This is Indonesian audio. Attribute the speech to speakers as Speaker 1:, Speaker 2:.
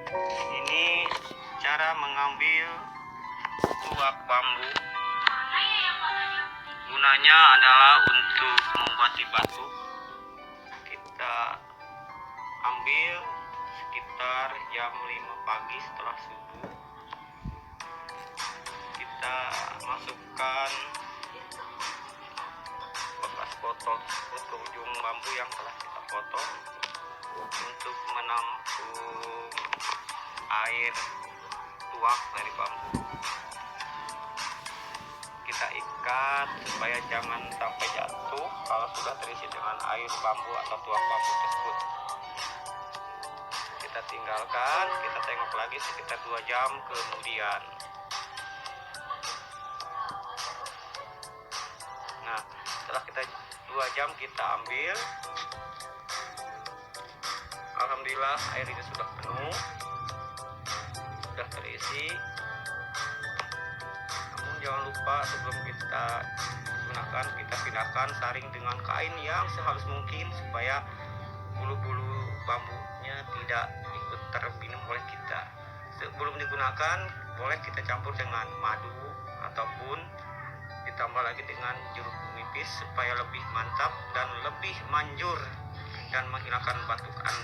Speaker 1: Ini cara mengambil tuak bambu. Gunanya adalah untuk membuat batu. Kita ambil sekitar jam 5 pagi setelah subuh. Kita masukkan bekas botol tersebut ke ujung bambu yang telah kita potong untuk menampung air tuak dari bambu. Kita ikat supaya jangan sampai jatuh kalau sudah terisi dengan air bambu atau tuak bambu tersebut. Kita tinggalkan, kita tengok lagi sekitar 2 jam kemudian. Nah, setelah kita 2 jam kita ambil, alhamdulillah airnya sudah penuh, sudah terisi. Namun jangan lupa sebelum kita gunakan, kita pindahkan saring dengan kain yang sehalus mungkin supaya bulu-bulu bambunya tidak ikut terminum oleh kita. Sebelum digunakan boleh kita campur dengan madu ataupun ditambah lagi dengan jeruk nipis supaya lebih mantap dan lebih manjur dan menghilangkan batuk Anda.